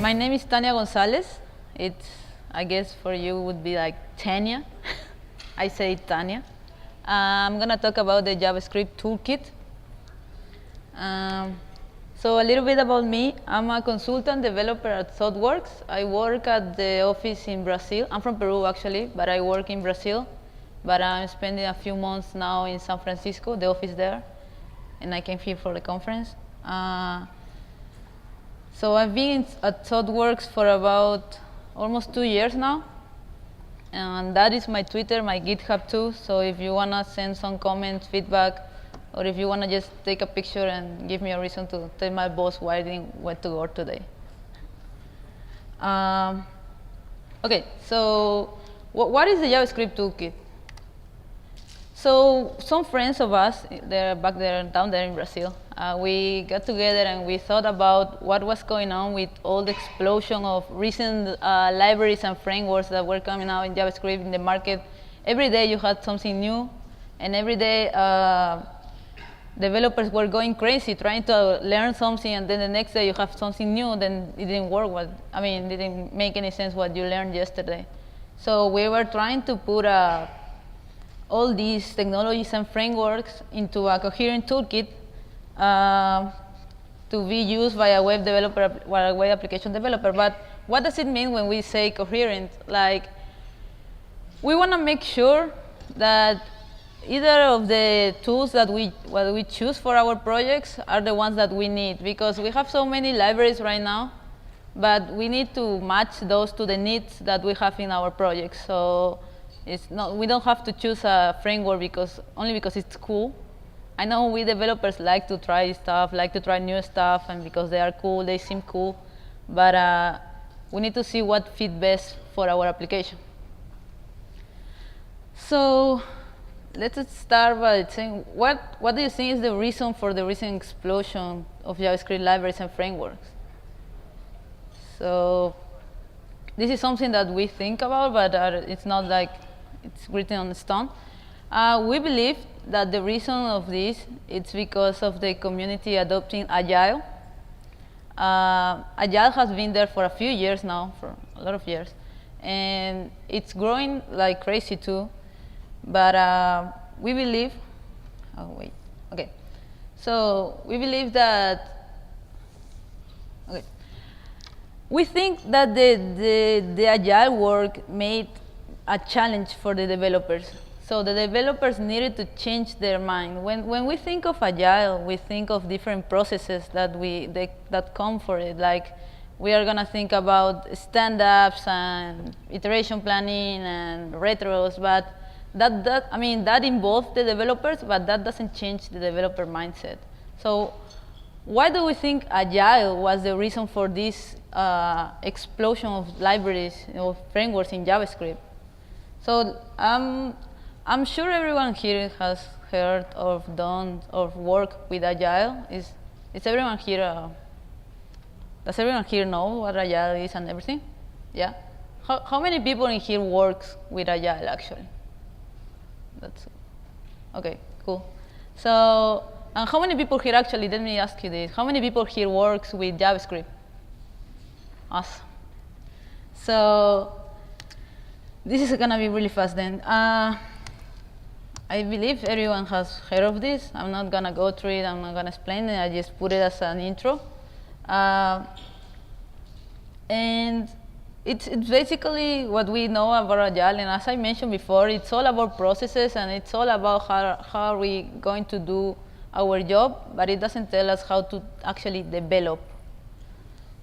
My name is Tania Gonzales. It's, I guess for you would be like Tania. I say Tania. I'm going to talk about the JavaScript toolkit. So a little bit about me. I'm a consultant developer at ThoughtWorks. I work at the office in Brazil. I'm from Peru, actually, but I work in Brazil. But I'm spending a few months now in San Francisco, the office there. And I came here for the conference. So I've been at ThoughtWorks for about almost 2 years now. And that is my Twitter, my GitHub too. So if you want to send some comments, feedback, or if you want to just take a picture and give me a reason to tell my boss why I didn't went to work today. OK, so what is the JavaScript toolkit? So some friends of us, they're back there, down there in Brazil, we got together and we thought about what was going on with all the explosion of recent libraries and frameworks that were coming out in JavaScript in the market. Every day you had something new, and every day developers were going crazy trying to learn something, and then the next day you have something new, then it didn't work. It didn't make any sense what you learned yesterday. So we were trying to put all these technologies and frameworks into a coherent toolkit to be used by a web developer or a web application developer. But what does it mean when we say coherent? Like, we want to make sure that either of the tools that we choose for our projects are the ones that we need, because we have so many libraries right now, but we need to match those to the needs that we have in our projects. So we don't have to choose a framework only because it's cool. I know we developers like to try stuff, like to try new stuff, and because they are cool, they seem cool. But we need to see what fits best for our application. So let's start by saying, what do you think is the reason for the recent explosion of JavaScript libraries and frameworks? So this is something that we think about, but it's not like it's written on stone. We believe that the reason of this is because of the community adopting Agile. Agile has been there for a few years now, for a lot of years, and it's growing like crazy too. But we believe, So we believe that, we think that the Agile work made a challenge for the developers. So the developers needed to change their mind. When we think of Agile, we think of different processes that come for it. Like, we are going to think about stand-ups and iteration planning and retros, but that involves the developers, but that doesn't change the developer mindset. So why do we think Agile was the reason for this explosion of libraries or frameworks in JavaScript? So I'm sure everyone here has heard or done or worked with Agile. Is everyone here? Does everyone here know what Agile is and everything? Yeah. How many people in here works with Agile actually? That's okay. Cool. So, and how many people here actually? Let me ask you this: how many people here works with JavaScript? Awesome. So this is going to be really fast then. I believe everyone has heard of this. I'm not going to go through it. I'm not going to explain it. I just put it as an intro. And it's basically what we know about Agile. And as I mentioned before, it's all about processes, and it's all about how are we going to do our job, but it doesn't tell us how to actually develop.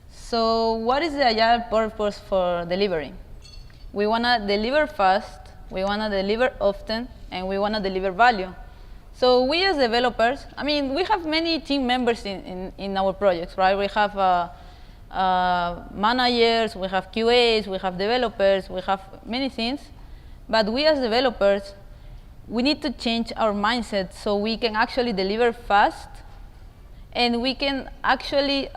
So what is the Agile purpose for delivering? We want to deliver fast, we want to deliver often, and we want to deliver value. So we as developers, we have many team members in our projects, right? We have managers, we have QAs, we have developers, we have many things. But we as developers, we need to change our mindset so we can actually deliver fast, and we can actually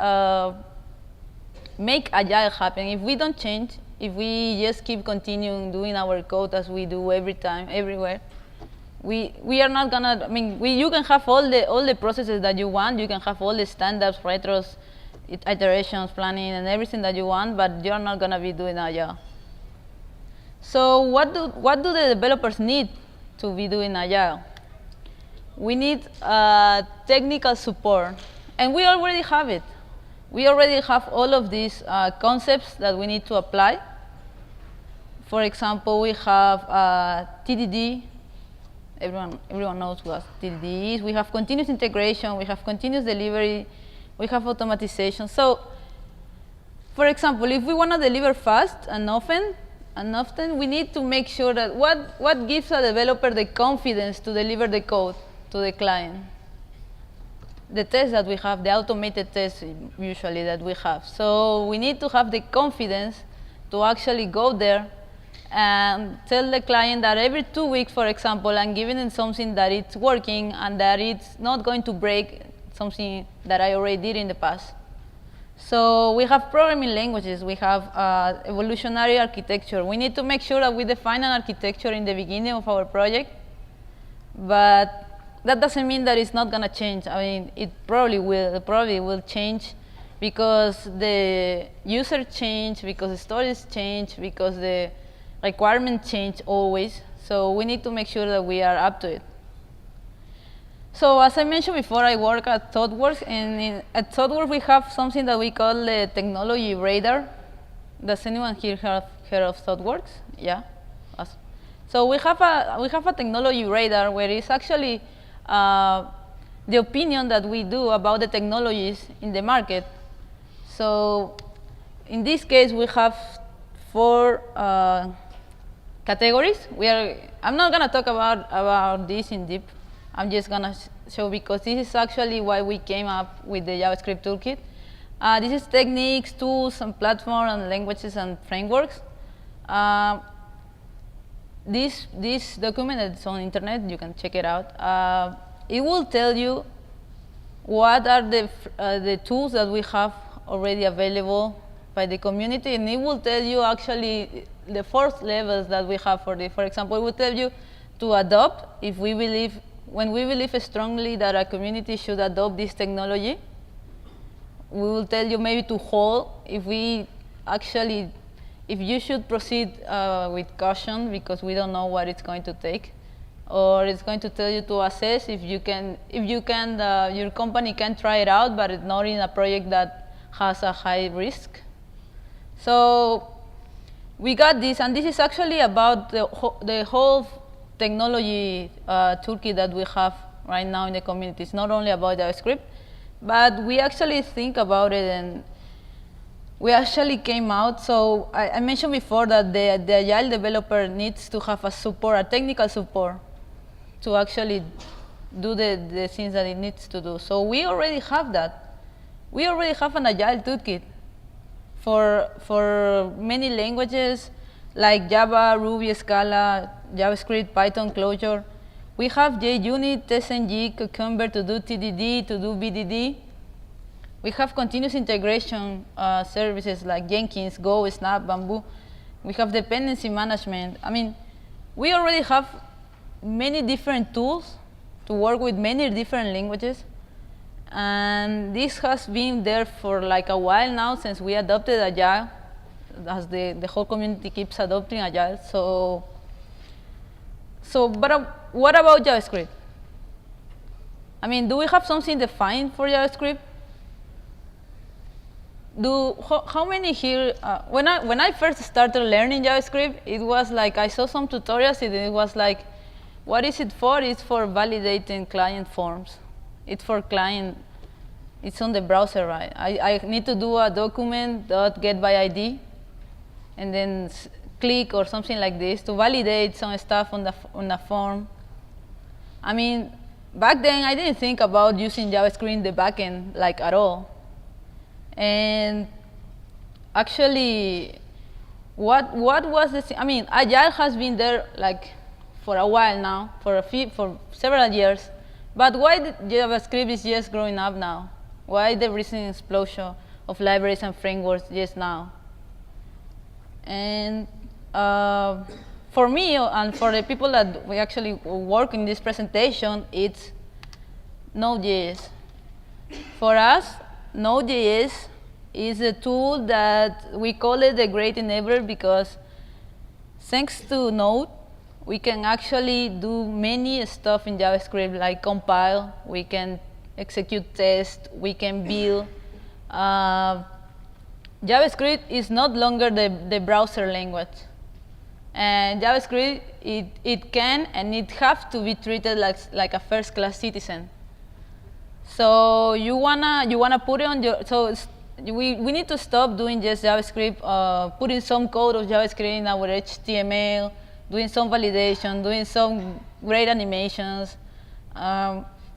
make Agile happen. If we don't change, if we just keep continuing doing our code as we do every time, everywhere, we are not gonna. You can have all the processes that you want. You can have all the stand-ups, retros, iterations, planning, and everything that you want, but you're not going to be doing Agile. So what do the developers need to be doing Agile? We need technical support, and we already have it. We already have all of these concepts that we need to apply. For example, we have TDD. Everyone knows what TDD is. We have continuous integration. We have continuous delivery. We have automatization. So, for example, if we want to deliver fast and often, we need to make sure that what gives a developer the confidence to deliver the code to the client? The tests that we have, the automated tests usually that we have. So we need to have the confidence to actually go there and tell the client that every 2 weeks, for example, I'm giving them something that it's working and that it's not going to break something that I already did in the past. So we have programming languages. We have evolutionary architecture. We need to make sure that we define an architecture in the beginning of our project, but that doesn't mean that it's not going to change. I mean, it probably will change because the user change, because the stories change, because the requirements change always. So we need to make sure that we are up to it. So as I mentioned before, I work at ThoughtWorks, and at ThoughtWorks we have something that we call the technology radar. Does anyone here have heard of ThoughtWorks? Yeah. Awesome. So we have a technology radar where it's actually the opinion that we do about the technologies in the market. So in this case, we have 4 categories. I'm not going to talk about this in deep. I'm just going to show because this is actually why we came up with the JavaScript toolkit. This is techniques, tools, and platforms, and languages, and frameworks. This document is on internet. You can check it out. It will tell you what are the tools that we have already available by the community, and it will tell you actually the 4 levels that we have for the. For example, it will tell you to adopt when we believe strongly that a community should adopt this technology. We will tell you maybe to hold if you should proceed with caution because we don't know what it's going to take, or it's going to tell you to assess if your company can try it out, but it's not in a project that has a high risk. So we got this, and this is actually about the whole technology toolkit that we have right now in the community. It's not only about JavaScript, but we actually think about it, and we actually came out. So I mentioned before that the Agile developer needs to have a technical support, to actually do the things that it needs to do. So we already have that. We already have an Agile toolkit for many languages like Java, Ruby, Scala, JavaScript, Python, Clojure. We have JUnit, TestNG, Cucumber to do TDD, to do BDD. We have continuous integration services like Jenkins, Go, Snap, Bamboo. We have dependency management. I mean, we already have many different tools to work with many different languages. And this has been there for like a while now since we adopted Agile, as the whole community keeps adopting Agile. But what about JavaScript? I mean, do we have something defined for JavaScript? How many here, when I first started learning JavaScript, it was like I saw some tutorials and it was like, what is it for? It's for validating client forms. It's for client, it's on the browser, right? I need to do a document.getById and then click or something like this to validate some stuff on the form. I mean, back then I didn't think about using JavaScript in the backend like at all. And actually, what was the thing? I mean, Agile has been there like for a while now, for several years. But why JavaScript is just growing up now? Why the recent explosion of libraries and frameworks just now? And for me and for the people that we actually work in this presentation, it's Node.js. For us, Node.js is a tool that we call it the great enabler because thanks to Node, we can actually do many stuff in JavaScript, like compile, we can execute tests, we can build. JavaScript is not longer the browser language. And JavaScript, it can and it has to be treated like a first-class citizen. So you wanna put it on your, so we need to stop doing just JavaScript, putting some code of JavaScript in our HTML, doing some validation, doing some great animations.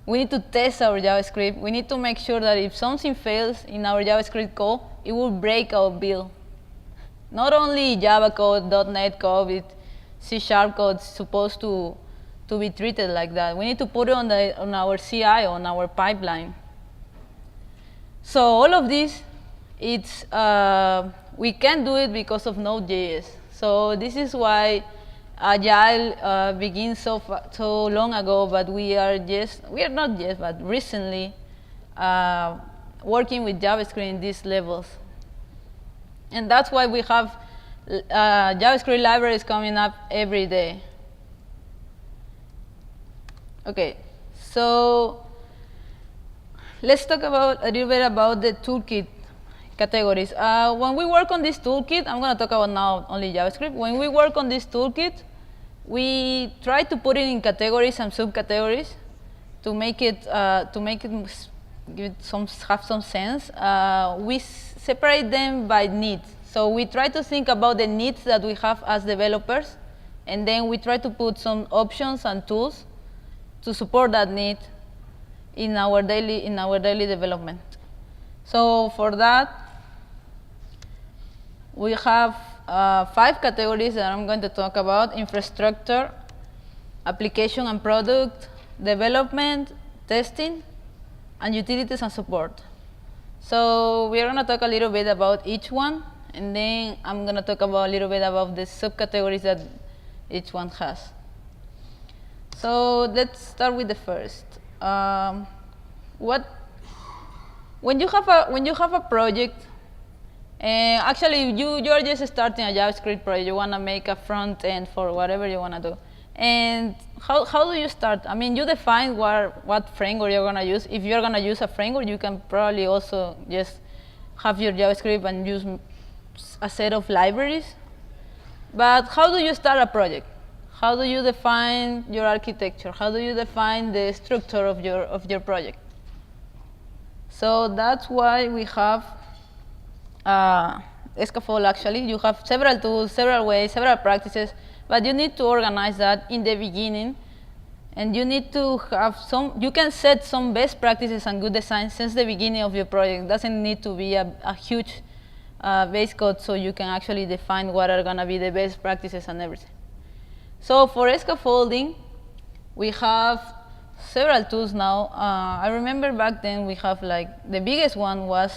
We need to test our JavaScript. We need to make sure that if something fails in our JavaScript code, it will break our build. Not only Java code, .NET code, with C# code is supposed to be treated like that. We need to put it on our CI, on our pipeline. So all of this, it's we can do it because of Node.js. So this is why Agile begins so long ago, but we are not yet, but recently working with JavaScript in these levels. And that's why we have JavaScript libraries coming up every day. Okay, so let's talk a little bit about the toolkit categories. When we work on this toolkit, I'm going to talk about now only JavaScript. When we work on this toolkit, we try to put it in categories and subcategories to make it have some sense. We separate them by needs. So we try to think about the needs that we have as developers, and then we try to put some options and tools to support that need in our daily development. So for that, we have 5 categories that I'm going to talk about: infrastructure, application and product, development, testing, and utilities and support. So we're going to talk a little bit about each one, and then I'm going to talk about a little bit about the subcategories that each one has. So let's start with the first. When you have a project, actually you are just starting a JavaScript project. You want to make a front end for whatever you want to do. And how do you start? I mean, you define what framework you're going to use. If you're going to use a framework, you can probably also just have your JavaScript and use a set of libraries. But how do you start a project? How do you define your architecture? How do you define the structure of your project? So that's why we have scaffold. Actually, you have several tools, several ways, several practices. But you need to organize that in the beginning, and you need to have you can set some best practices and good design since the beginning of your project. It doesn't need to be a huge base code, so you can actually define what are going to be the best practices and everything. So for scaffolding, we have several tools now. I remember back then we have the biggest one was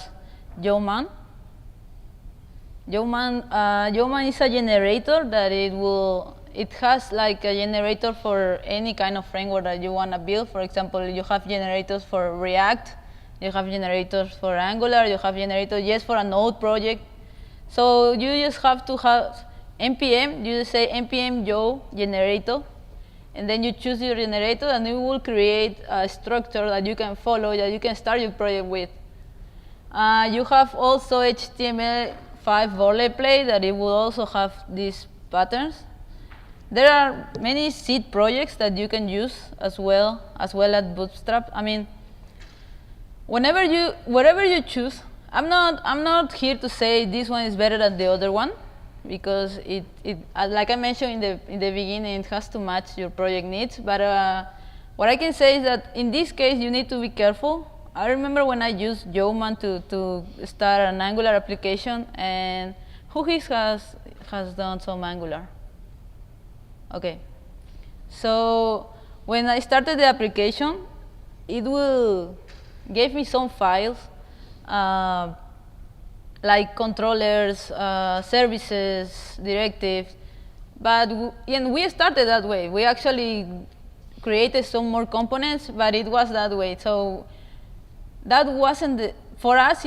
Yeoman. Yeoman is a generator that it has a generator for any kind of framework that you want to build. For example, you have generators for React, you have generators for Angular, you have generators just for a Node project. So you just have to have npm, you just say npm yo generator, and then you choose your generator, and it will create a structure that you can follow, that you can start your project with. You have also HTML5 boilerplate that it will also have these patterns. There are many seed projects that you can use as well as Bootstrap. I mean, whatever you choose, I'm not here to say this one is better than the other one, because it like I mentioned in the beginning, it has to match your project needs. But what I can say is that in this case, you need to be careful. I remember when I used Yeoman to start an Angular application, and who has done some Angular? Okay. So when I started the application, it will give me some files like controllers, services, directives. But we started that way. We actually created some more components, but it was that way. So that wasn't for us.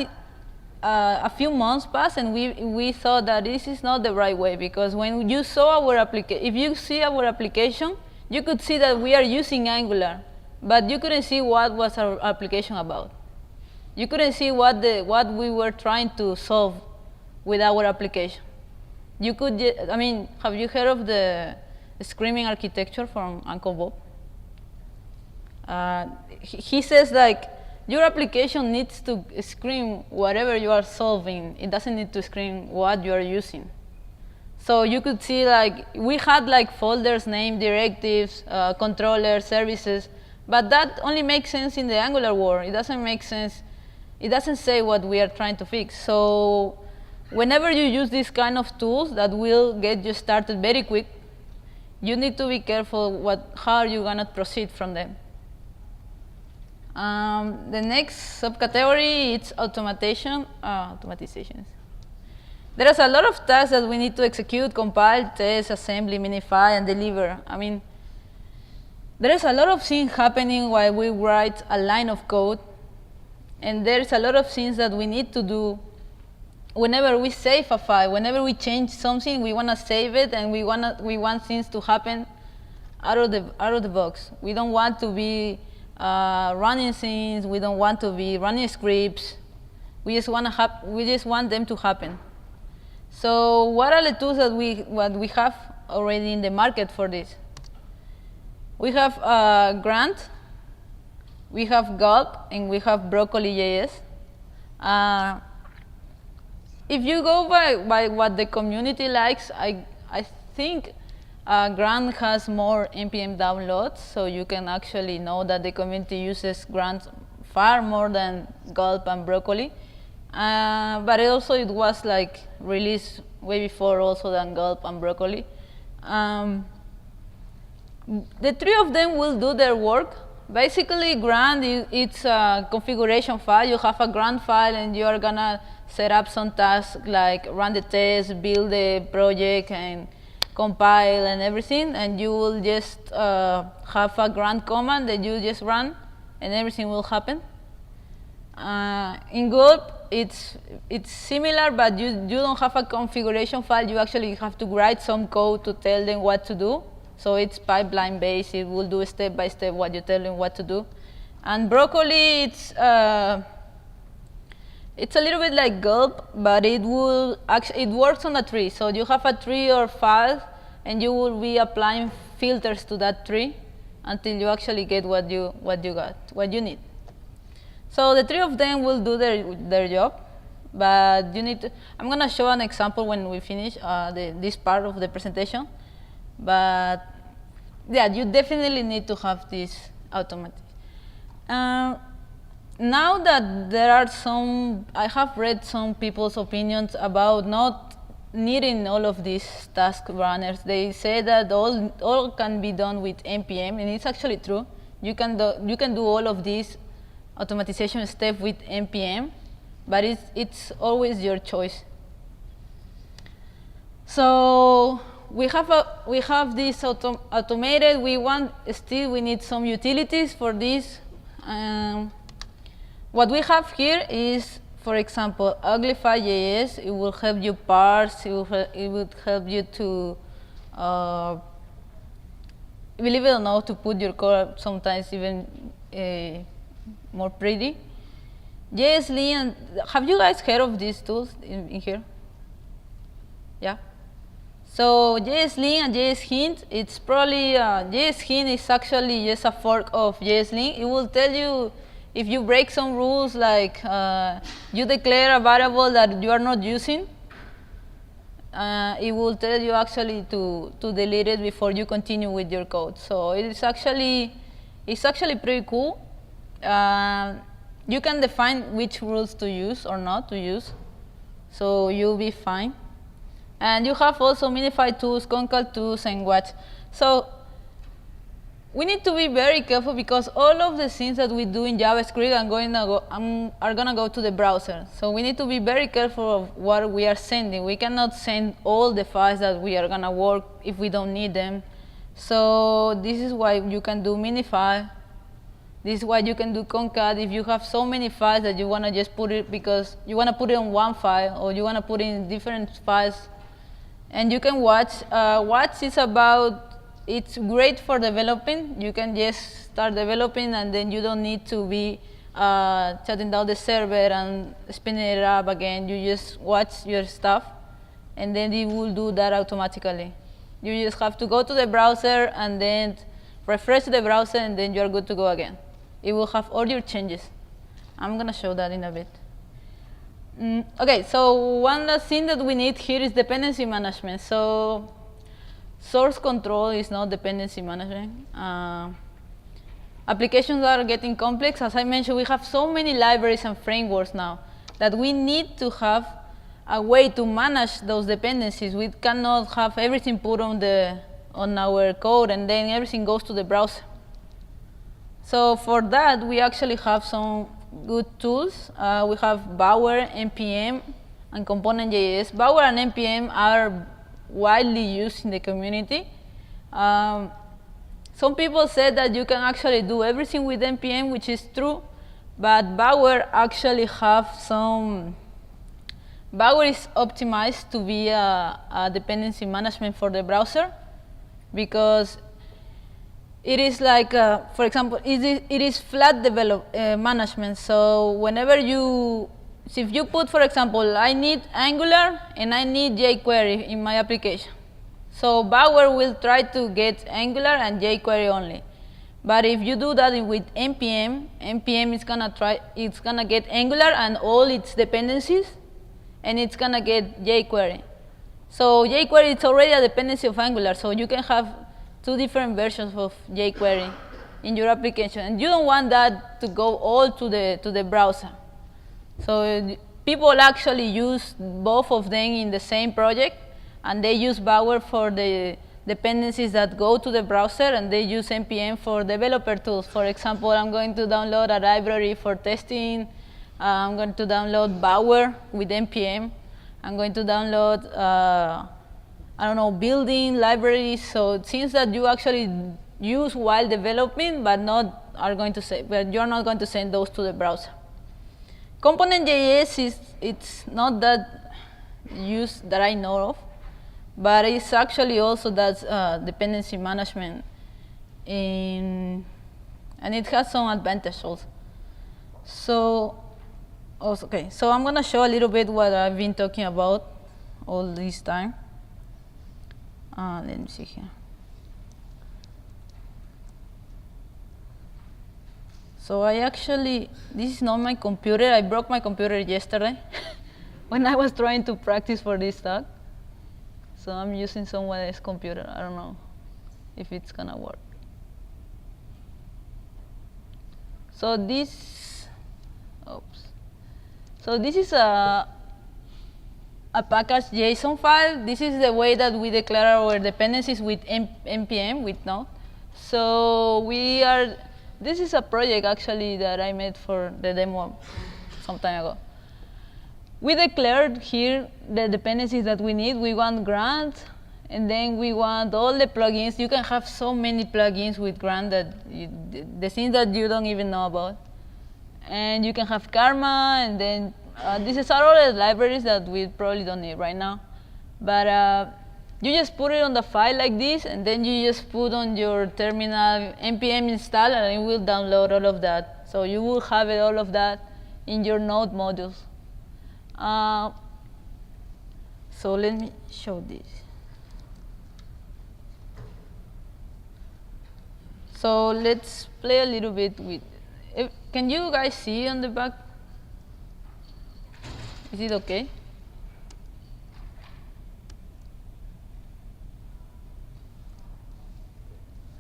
a few months passed, and we thought that this is not the right way, because when you saw our application, if you see our application, you could see that we are using Angular, but you couldn't see what was our application about. You couldn't see what we were trying to solve with our application. You could, I mean, have you heard of the screaming architecture from Uncle Bob? He says, like, your application needs to scream whatever you are solving. It doesn't need to scream what you are using. So you could see, like, we had like folders, name, directives, controllers, services, but that only makes sense in the Angular world. It doesn't make sense. It doesn't say what we are trying to fix. So whenever you use these kind of tools that will get you started very quick, you need to be careful how you're gonna proceed from them. The next subcategory is automatizations. There is a lot of tasks that we need to execute, compile, test, assembly, minify, and deliver. I mean, there is a lot of things happening while we write a line of code, and there's a lot of things that we need to do. Whenever we save a file, whenever we change something, we want to save it, and we want things to happen out of the box. We don't want to be running things. We don't want to be running scripts. We just want them to happen. So what are the tools that we have already in the market for this? We have Grant, we have Gulp, and we have Broccoli.js. If you go by what the community likes, I think Grant has more NPM downloads, so you can actually know that the community uses Grant far more than Gulp and Broccoli. But it was like released way before also than Gulp and Broccoli. The three of them will do their work. Basically, Grant, it's a configuration file. You have a Grant file, and you are gonna set up some tasks like run the test, build the project, and compile and everything. And you will just have a Grant command that you just run, and everything will happen. In Gulp, it's similar, but you don't have a configuration file. You actually have to write some code to tell them what to do. So it's pipeline based. It will do step by step what you tell them what to do. And Broccoli, it's a little bit like Gulp, but it works on a tree. So you have a tree or file, and you will be applying filters to that tree until you actually get what you need. So the three of them will do their job, but you need to. I'm gonna show an example when we finish this part of the presentation. But yeah, you definitely need to have this automatic. Now that there are I have read some people's opinions about not needing all of these task runners. They say that all can be done with NPM, and it's actually true. You can do all of these automatization steps with NPM, but it's always your choice. So we have this automated. We need some utilities for this. What we have here is, for example, Uglify.js. It will help you parse. It would help you to, believe it or not, to put your code sometimes even more pretty. JSLint, have you guys heard of these tools in here? Yeah. So JSLint and JSHint, it's probably, JSHint is actually just a fork of JSLint. It will tell you if you break some rules, like you declare a variable that you are not using, it will tell you actually to delete it before you continue with your code. So it's actually pretty cool. You can define which rules to use or not to use, so you'll be fine. And you have also minify tools, concal tools, and watch. So we need to be very careful, because all of the things that we do in JavaScript are gonna go to the browser. So we need to be very careful of what we are sending. We cannot send all the files that we are gonna work if we don't need them. So this is why you can do minify. This is why you can do concat if you have so many files that you want to just put it because you want to put it on one file or you want to put it in different files. And you can watch. Watch is about, it's great for developing. You can just start developing and then you don't need to be shutting down the server and spinning it up again. You just watch your stuff and then it will do that automatically. You just have to go to the browser and then refresh the browser and then you're good to go again. It will have all your changes. I'm going to show that in a bit. Okay, so one last thing that we need here is dependency management. So source control is not dependency management. Applications are getting complex. As I mentioned, we have so many libraries and frameworks now that we need to have a way to manage those dependencies. We cannot have everything put on our code and then everything goes to the browser. So for that, we actually have some good tools. We have Bower, NPM, and Component.js. Bower and NPM are widely used in the community. Some people said that you can actually do everything with NPM, which is true, but Bower actually have some. Bower is optimized to be a dependency management for the browser because it is like, for example, it is flat management. So whenever if you put, for example, I need Angular and I need jQuery in my application. So Bower will try to get Angular and jQuery only. But if you do that with NPM, NPM is gonna get Angular and all its dependencies, and it's gonna get jQuery. So jQuery is already a dependency of Angular, so you can have two different versions of jQuery in your application, and you don't want that to go all to the browser. So people actually use both of them in the same project, and they use Bower for the dependencies that go to the browser, and they use NPM for developer tools. For example, I'm going to download a library for testing. I'm going to download Bower with NPM. I'm going to download I don't know, building libraries. So it seems that you actually use while developing, but you're not going to send those to the browser. Component.js it's not that used that I know of, but it's actually also that's dependency management, and it has some advantages also. So I'm going to show a little bit what I've been talking about all this time. Let me see here. So this is not my computer. I broke my computer yesterday when I was trying to practice for this talk. So I'm using someone else's computer. I don't know if it's gonna work. So this is a package JSON file. This is the way that we declare our dependencies with NPM, with Node. So this is a project actually that I made for the demo some time ago. We declared here the dependencies that we need. We want Grant, and then we want all the plugins. You can have so many plugins with Grant that the things that you don't even know about. And you can have Karma, and then these are all the libraries that we probably don't need right now. But you just put it on the file like this, and then you just put on your terminal npm install, and it will download all of that. So you will have all of that in your Node modules. So let me show this. So let's play a little bit with. Can you guys see on the back? Is it okay?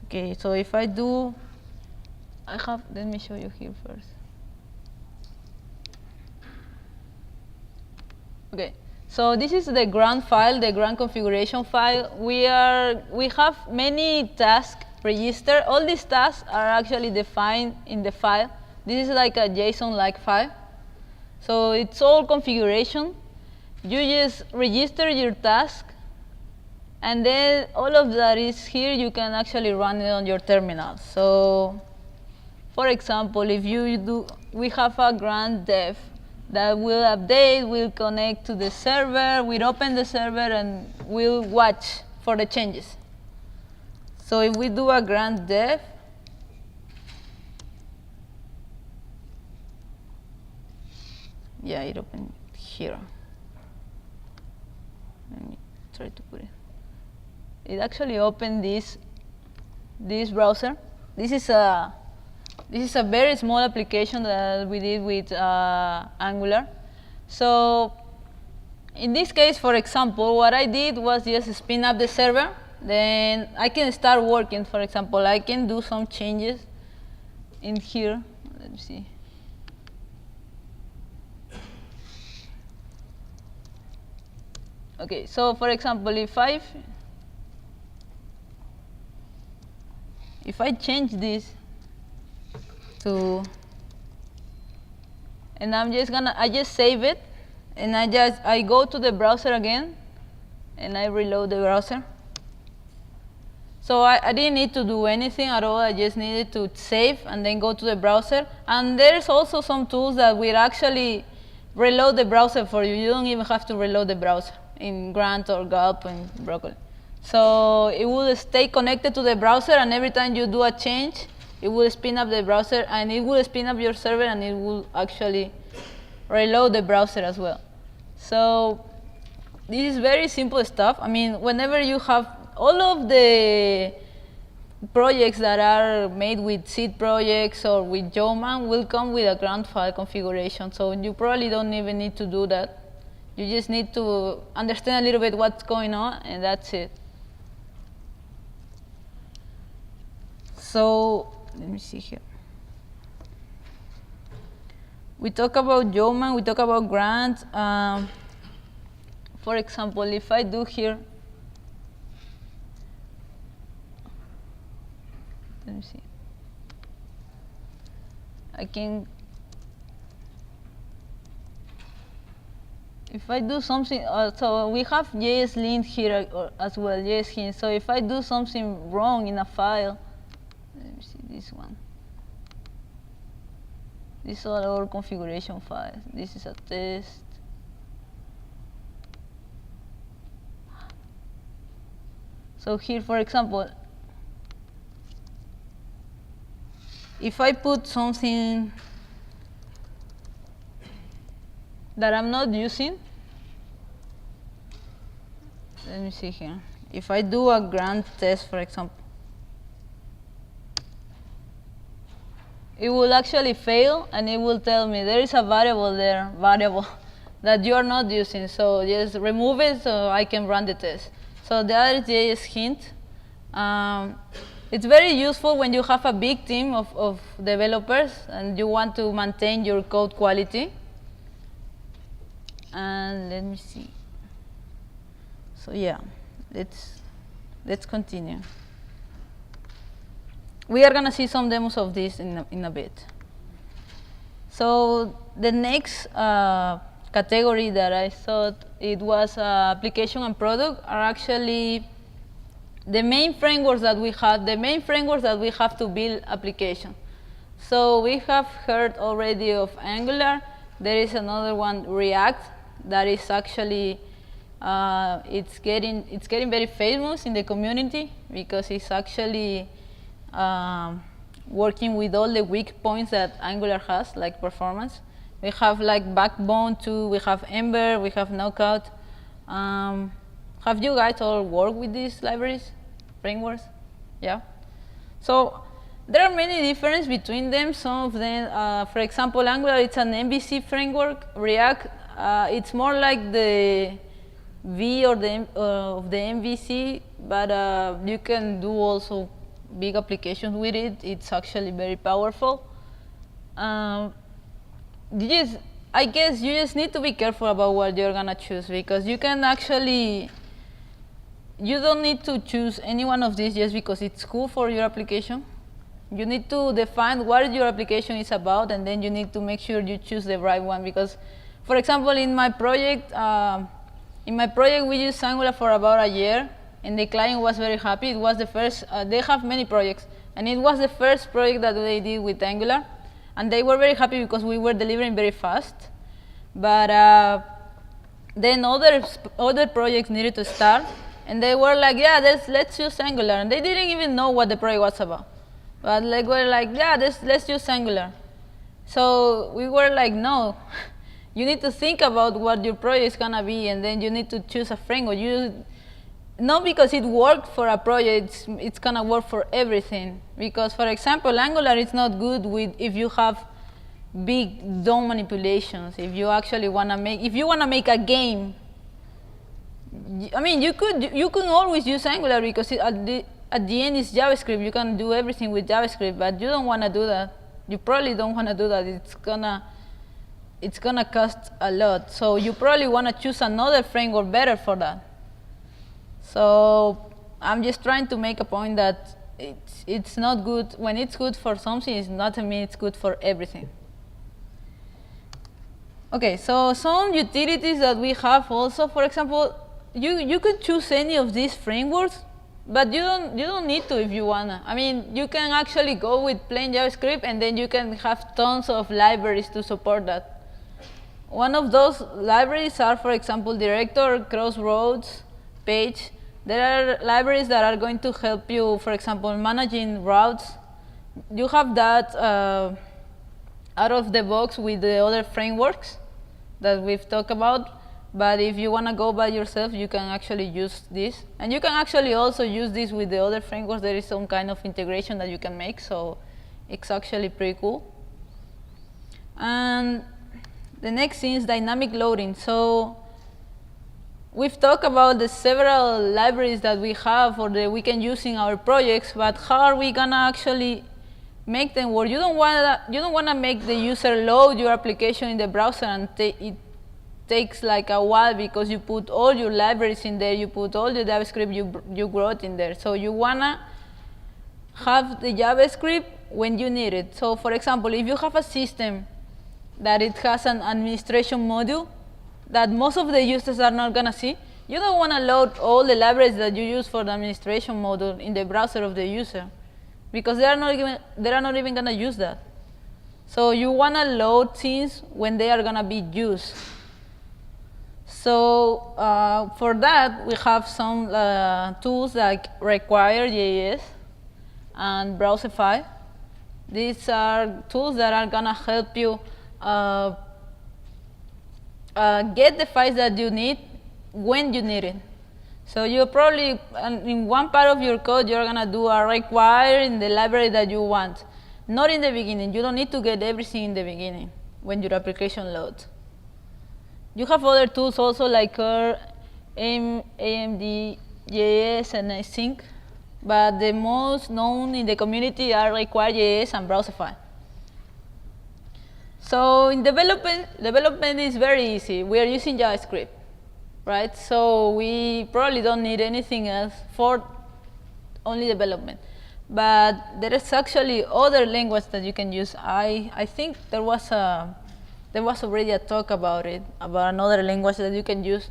Okay, so if I do, let me show you here first. Okay, so this is the Grant file, the Grant configuration file. We have many tasks registered. All these tasks are actually defined in the file. This is like a JSON-like file. So it's all configuration. You just register your task, and then all of that is here. You can actually run it on your terminal. So for example, if we have a grant dev that will update, will connect to the server, we'll open the server, and we'll watch for the changes. So if we do a grant dev, yeah, it opened here. Let me try to put it. It actually opened this browser. This is a very small application that we did with Angular. So in this case, for example, what I did was just spin up the server. Then I can start working. For example, I can do some changes in here. Let me see. Okay, so for example, if I change this to, and I just save it, and I go to the browser again, and I reload the browser. So I didn't need to do anything at all. I just needed to save and then go to the browser. And there's also some tools that will actually reload the browser for you. You don't even have to reload the browser in Grant or Gulp and Broccoli. So it will stay connected to the browser, and every time you do a change, it will spin up the browser, and it will spin up your server, and it will actually reload the browser as well. So this is very simple stuff. I mean, whenever you have all of the projects that are made with seed projects or with Yeoman will come with a grant file configuration. So you probably don't even need to do that. You just need to understand a little bit what's going on, and that's it. So let me see here. We talk about Yeoman, we talk about grant. For example, if I do here, let me see. I can, if I do something, so we have JSLint here as well, JSHint. So if I do something wrong in a file, let me see this one. These are our configuration files. This is a test. So here, for example, if I put something that I'm not using, let me see here. If I do a grant test, for example, it will actually fail, and it will tell me there is a variable there, that you are not using. So just remove it so I can run the test. So the other is JSHint. It's very useful when you have a big team of developers and you want to maintain your code quality. And let me see. So yeah, let's continue. We are going to see some demos of this in a bit. So the next category that I thought it was application and product are actually the main frameworks that we have, to build application. So we have heard already of Angular. There is another one, React, that is actually it's getting very famous in the community because it's actually working with all the weak points that Angular has, like performance. We have like Backbone too, we have Ember, we have Knockout. Have you guys all worked with these libraries, frameworks? Yeah. So there are many differences between them. Some of them, for example, Angular, it's an MVC framework. React, it's more like the V or of the MVC, but you can do also big applications with it. It's actually very powerful. I guess you just need to be careful about what you're gonna choose, because you can actually, you don't need to choose any one of these just because it's cool for your application. You need to define what your application is about, and then you need to make sure you choose the right one. Because, for example, in my project, we used Angular for about a year, and the client was very happy. It was the first. They have many projects, And it was the first project that they did with Angular. And they were very happy because we were delivering very fast. But then other projects needed to start. And they were like, yeah, let's use Angular. And they didn't even know what the project was about. But we're like, yeah, let's use Angular. So we were like, no. You need to think about what your project is going to be, and then you need to choose a framework. Not because it worked for a project, it's going to work for everything. Because, for example, Angular is not good if you have big DOM manipulations. If you actually want to make a game, I mean, you can always use Angular because at the end it's JavaScript. You can do everything with JavaScript, but you don't want to do that. You probably don't want to do that. It's gonna cost a lot. So you probably want to choose another framework better for that. So I'm just trying to make a point that it's not good. When it's good for something, it doesn't mean it's good for everything. Okay, so some utilities that we have also, for example, you could choose any of these frameworks, but you don't need to if you wanna. I mean, you can actually go with plain JavaScript, and then you can have tons of libraries to support that. One of those libraries are, for example, Director, Crossroads, Page. There are libraries that are going to help you, for example, managing routes. You have that out of the box with the other frameworks that we've talked about. But if you want to go by yourself, you can actually use this. And you can actually also use this with the other frameworks. There is some kind of integration that you can make. So it's actually pretty cool. And the next thing is dynamic loading. So we've talked about the several libraries that we have or that we can use in our projects, but how are we gonna actually make them work? You don't wanna make the user load your application in the browser and it takes like a while because you put all your libraries in there, you put all the JavaScript you wrote in there. So you wanna have the JavaScript when you need it. So for example, if you have a system that it has an administration module that most of the users are not gonna see, you don't wanna load all the libraries that you use for the administration module in the browser of the user because they are not even gonna use that. So you wanna load things when they are gonna be used. So for that, we have some tools like Require.js and Browserify. These are tools that are gonna help you get the files that you need when you need it. So you probably, in one part of your code, you're gonna do a require in the library that you want. Not in the beginning. You don't need to get everything in the beginning when your application loads. You have other tools also like AMD.js and Async, but the most known in the community are Require.js and Browserify. So in development is very easy. We are using JavaScript, right? So we probably don't need anything else for only development. But there is actually other language that you can use. I think there was already a talk about it, about another language that you can use.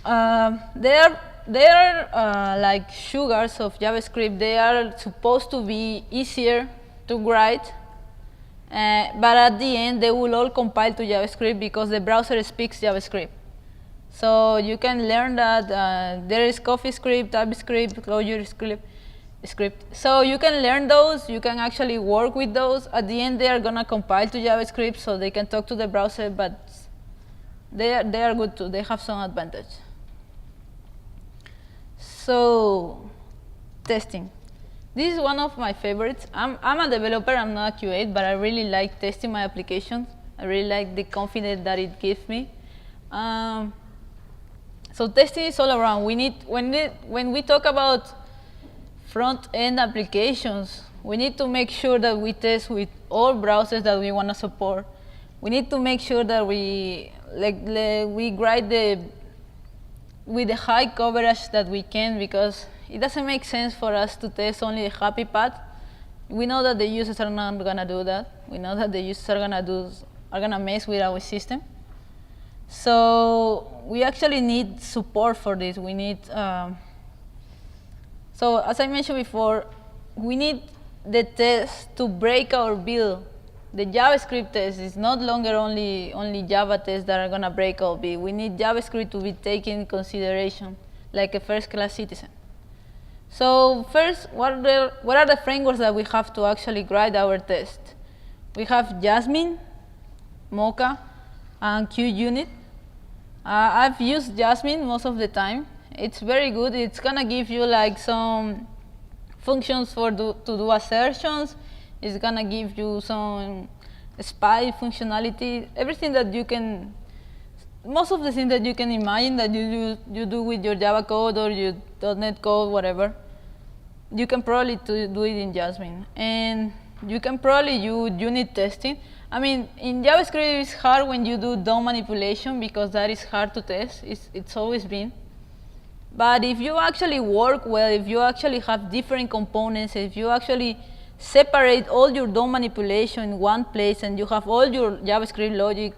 They are like sugars of JavaScript. They are supposed to be easier to write. But at the end, they will all compile to JavaScript because the browser speaks JavaScript. So you can learn that there is CoffeeScript, TypeScript, ClojureScript. So you can learn those. You can actually work with those. At the end, they are going to compile to JavaScript so they can talk to the browser, but they are good too. They have some advantage. So testing. This is one of my favorites. I'm a developer, I'm not a QA, but I really like testing my applications. I really like the confidence that it gives me. So testing is all around. When we talk about front-end applications, we need to make sure that we test with all browsers that we want to support. We need to make sure that we write with the high coverage that we can, because it doesn't make sense for us to test only the happy path. We know that the users are not going to do that. We know that the users are going to mess with our system. So we actually need support for this. We need, so as I mentioned before, we need the test to break our build. The JavaScript test is not longer only Java tests that are going to break our build. We need JavaScript to be taken in consideration like a first-class citizen. So first, what are the frameworks that we have to actually write our test? We have Jasmine, Mocha, and QUnit. I've used Jasmine most of the time. It's very good. It's going to give you like some functions to do assertions. It's going to give you some spy functionality, everything that you can, most of the things that you can imagine that you do with your Java code or your .NET code, whatever, you can probably do it in Jasmine. And you can probably use unit testing. I mean, in JavaScript, it's hard when you do DOM manipulation because that is hard to test. It's always been. But if you actually work well, if you actually have different components, if you actually separate all your DOM manipulation in one place and you have all your JavaScript logic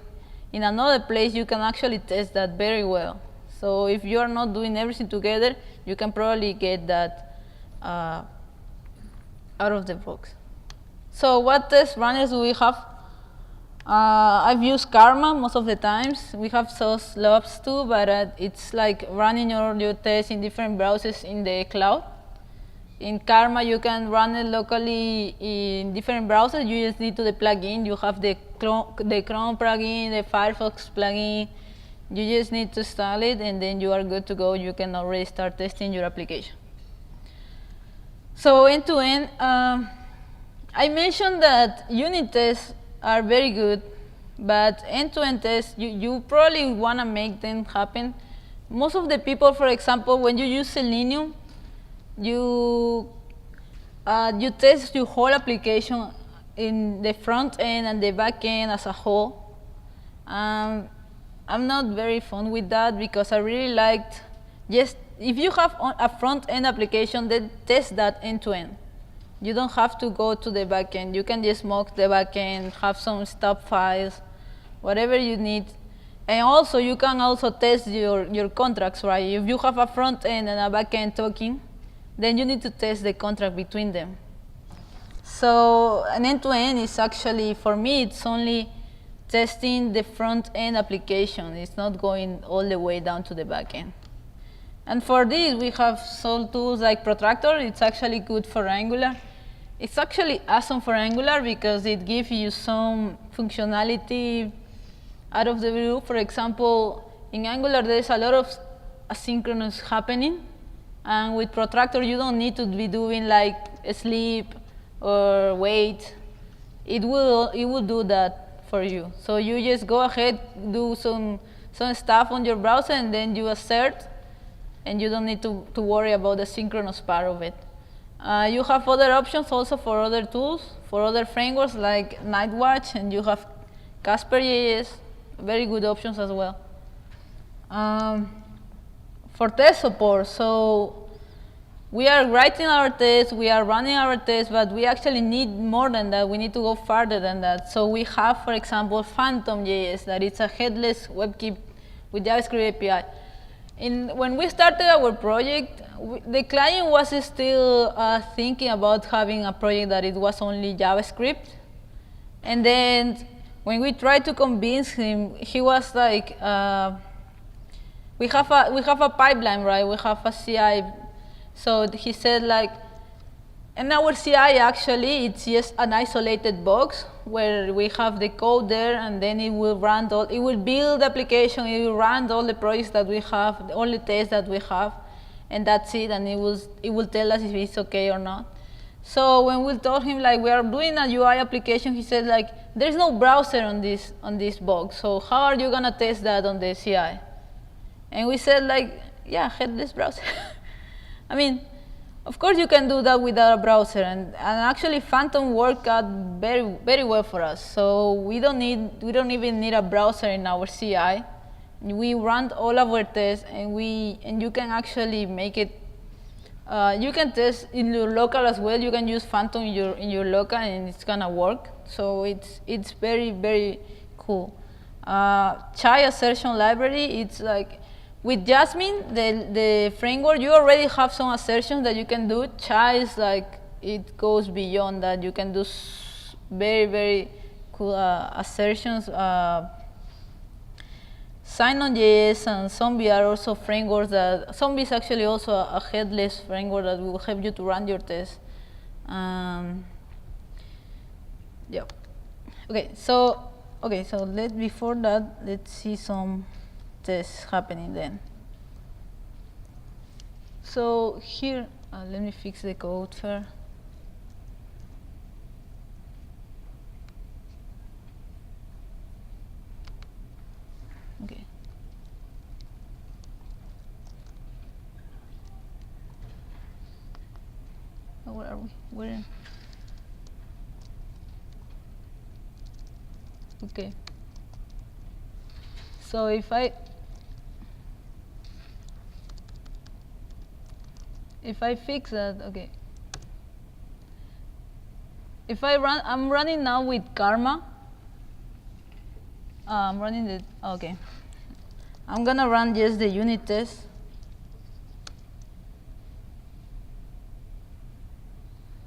in another place, you can actually test that very well. So if you are not doing everything together, you can probably get that out of the box. So what test runners do we have? I've used Karma most of the times. We have Sauce Labs too, but it's like running your tests in different browsers in the cloud. In Karma, you can run it locally in different browsers. You just need to the plugin. You have the Chrome plugin, the Firefox plugin. You just need to install it, and then you are good to go. You can already start testing your application. So end-to-end, I mentioned that unit tests are very good, but end-to-end tests, you probably want to make them happen. Most of the people, for example, when you use Selenium, you test your whole application in the front end and the back end as a whole. I'm not very fond with that because I really liked just if you have a front end application, then test that end to end. You don't have to go to the back end. You can just mock the back end, have some stub files, whatever you need. And also, you can also test your contracts, right? If you have a front end and a back end talking, then you need to test the contract between them. So an end-to-end is actually, for me, it's only testing the front-end application. It's not going all the way down to the back end. And for this, we have some tools like Protractor. It's actually good for Angular. It's actually awesome for Angular because it gives you some functionality out of the blue. For example, in Angular, there's a lot of asynchronous happening. And with Protractor, you don't need to be doing like sleep or wait. It will do that for you. So you just go ahead, do some stuff on your browser, and then you assert, and you don't need to worry about the synchronous part of it. You have other options also for other tools, for other frameworks like Nightwatch, and you have Casper.js, very good options as well. For test support, so we are writing our tests, we are running our tests, but we actually need more than that. We need to go farther than that. So we have, for example, Phantom.js, that is a headless WebKit with JavaScript API. When we started our project, the client was still thinking about having a project that it was only JavaScript. And then when we tried to convince him, he was like, we have a pipeline, right? We have a CI. So he said, like, in our CI, actually, it's just an isolated box where we have the code there, and then it will run it will build the application, it will run all the projects that we have, all the tests that we have, and that's it, and it will tell us if it's okay or not. So when we told him, like, we are doing a UI application, he said, like, there's no browser on this box, so how are you going to test that on the CI? And we said, like, yeah, headless browser. I mean, of course you can do that without a browser, and actually Phantom worked out very, very well for us. So we don't even need a browser in our CI. We run all of our tests, and you can actually make it. You can test in your local as well. You can use Phantom in your local, and it's gonna work. So it's very, very cool. Chai assertion library. It's like, with Jasmine, the framework, you already have some assertions that you can do. Chai is like it goes beyond that. You can do very, very cool assertions. Sign-on.js and Zombie are also frameworks that, Zombie is actually also a headless framework that will help you to run your tests. Yeah. Okay, so before that, let's see some tests happening then. So here, let me fix the code first. Okay. Oh, where are we? Where? Okay. So if I fix that, okay. If I run, I'm running now with Karma. I'm running the, okay. I'm gonna run just the unit test.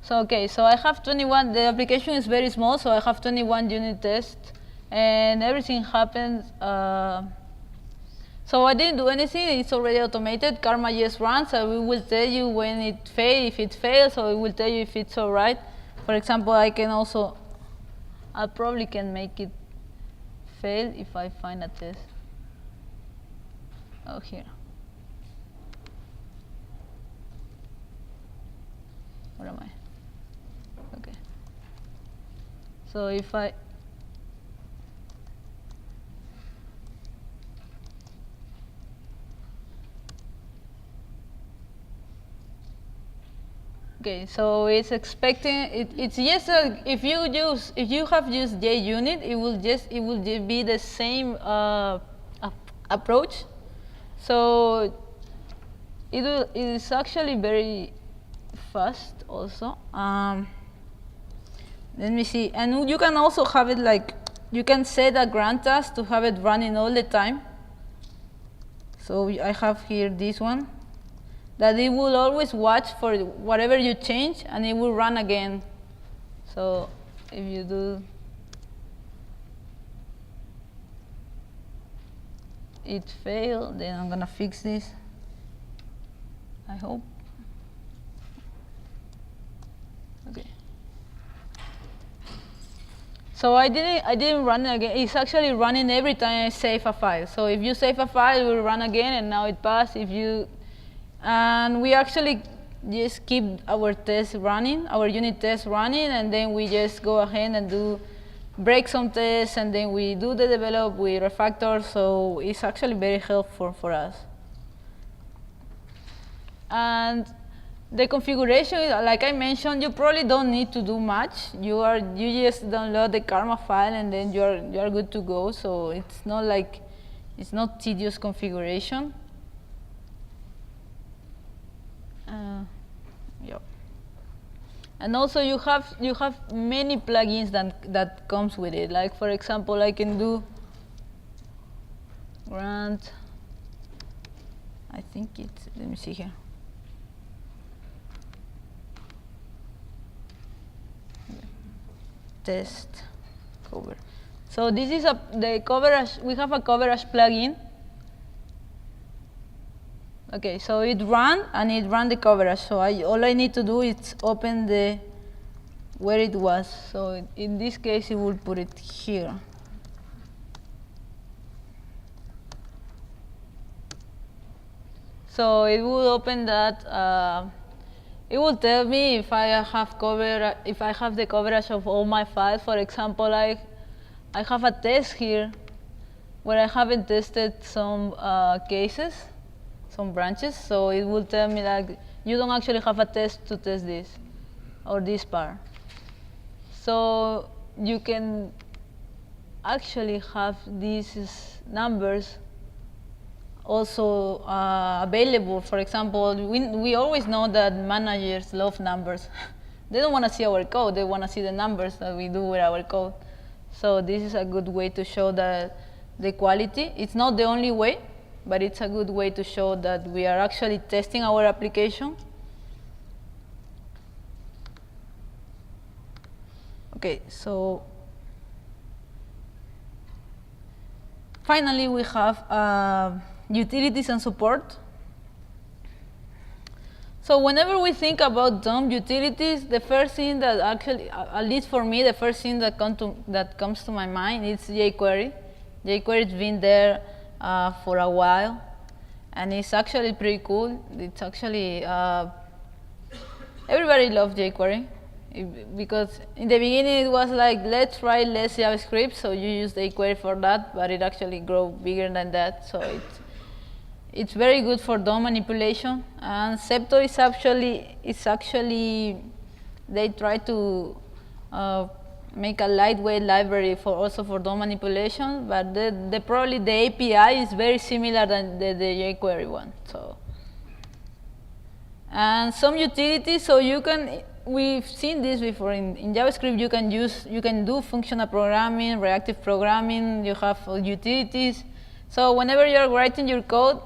So okay, so I have 21, the application is very small, so I have 21 unit tests, and everything happens. So I didn't do anything, it's already automated. Karma just runs, so we will tell you when it fails, if it fails, so it will tell you if it's all right. For example, I probably can make it fail if I find a test. Oh, here. Where am I? Okay. So if I okay, so it's expecting it's just if you have used JUnit, it will just be the same approach. So it is actually very fast also. Let me see, and you can also have it like, you can set a grant task to have it running all the time. So I have here this one, that it will always watch for whatever you change, and it will run again. So if you do it failed, then I'm gonna fix this, I hope. Okay. So I didn't run it again. It's actually running every time I save a file. So if you save a file, it will run again, and now it passed. And we actually just keep our tests running, our unit tests running, and then we just go ahead and break some tests, and then we do the develop, we refactor. So it's actually very helpful for us. And the configuration, like I mentioned, you probably don't need to do much. You just download the Karma file, and then you're good to go. So it's not tedious configuration. Yeah. And also you have many plugins that comes with it. Like for example, I can do grant. I think it's, let me see here. Test cover. So this is the coverage. We have a coverage plugin. Okay, so it ran the coverage. So all I need to do is open where it was. So in this case, it will put it here. So it will open that. It will tell me if I have the coverage of all my files. For example, I have a test here where I haven't tested some cases, some branches. So it will tell me that you don't actually have a test to test this or this part. So you can actually have these numbers also available. For example, we always know that managers love numbers. They don't want to see our code, they want to see the numbers that we do with our code. So this is a good way to show that the quality. It's not the only way, but it's a good way to show that we are actually testing our application. Okay, so finally we have utilities and support. So whenever we think about DOM utilities, the first thing that actually, at least for me, the first thing that comes to my mind is jQuery. jQuery's been there for a while, and it's actually pretty cool. It's actually everybody loves jQuery because in the beginning it was like, let's write less JavaScript, so you use jQuery for that, but it actually grew bigger than that. So it's very good for DOM manipulation. And Septo is actually they try to make a lightweight library also for DOM manipulation, but probably the API is very similar than the jQuery one. So, and some utilities, so we've seen this before in JavaScript. You can do functional programming, reactive programming. You have utilities. So whenever you're writing your code,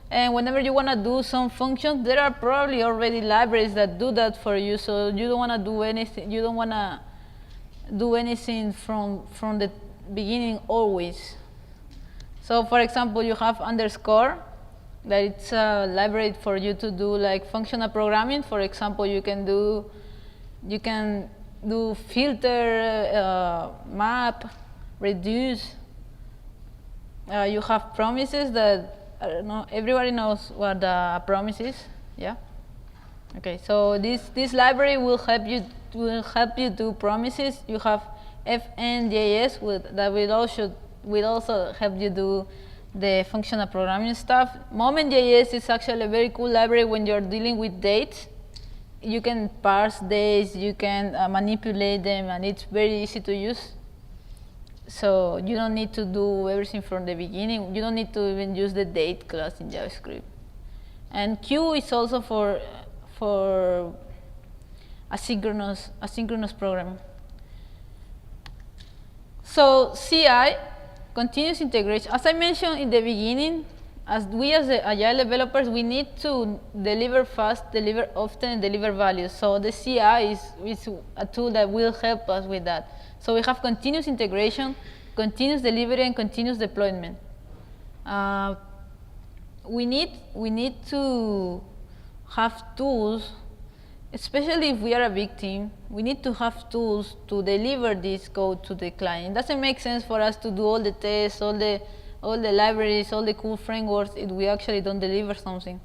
and whenever you want to do some functions, there are probably already libraries that do that for you. So you don't want to do anything. You don't want to do anything from the beginning always. So for example, you have underscore, that it's a library for you to do like functional programming. For example, you can do filter, map, reduce. You have promises that, I don't know, everybody knows what a promise is, yeah? Okay, so this library will help you do promises. You have fn.js that will also help you do the functional programming stuff. Moment.js is actually a very cool library when you're dealing with dates. You can parse dates, you can manipulate them, and it's very easy to use. So you don't need to do everything from the beginning. You don't need to even use the date class in JavaScript. And Q is also for asynchronous programming. So CI, continuous integration. As I mentioned in the beginning, as the Agile developers, we need to deliver fast, deliver often, and deliver value. So the CI is a tool that will help us with that. So we have continuous integration, continuous delivery, and continuous deployment. We need to have tools, especially if we are a big team. We need to have tools to deliver this code to the client. It doesn't make sense for us to do all the tests, all the libraries, all the cool frameworks if we actually don't deliver something.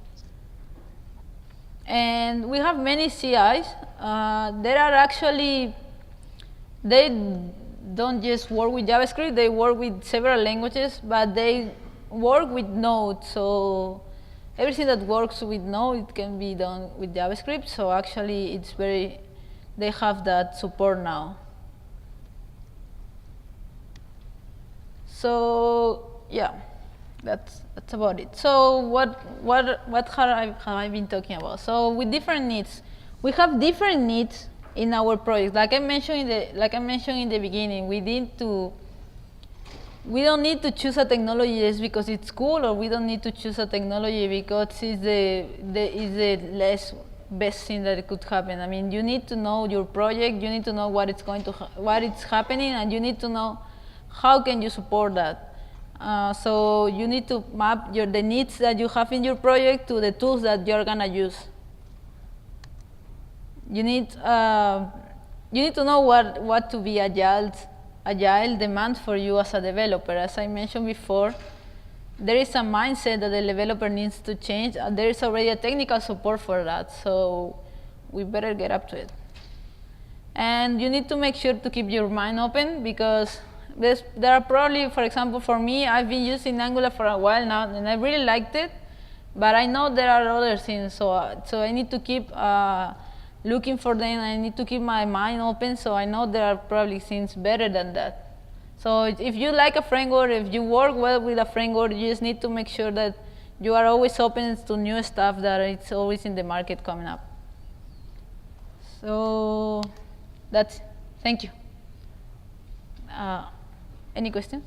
And we have many CIs. There are actually, they don't just work with JavaScript, they work with several languages, but they work with Node. So everything that works with Node, it can be done with JavaScript. So actually, they have that support now. So yeah, that's about it. So what have I been talking about? So with different needs, we have different needs in our project. Like I mentioned in the beginning, we don't need to choose a technology just because it's cool, or we don't need to choose a technology because it's the less best thing that could happen. I mean, you need to know your project, you need to know what is happening, and you need to know how can you support that. So you need to map the needs that you have in your project to the tools that you're gonna use. You need to know what to be agile demands for you as a developer. As I mentioned before, there is a mindset that the developer needs to change, and there is already a technical support for that. So we better get up to it. And you need to make sure to keep your mind open, because there are probably, for example, for me, I've been using Angular for a while now, and I really liked it, but I know there are other things, so I need to keep looking for them. I need to keep my mind open, so I know there are probably things better than that. So if you like a framework, if you work well with a framework, you just need to make sure that you are always open to new stuff that it's always in the market coming up. So thank you. Any questions?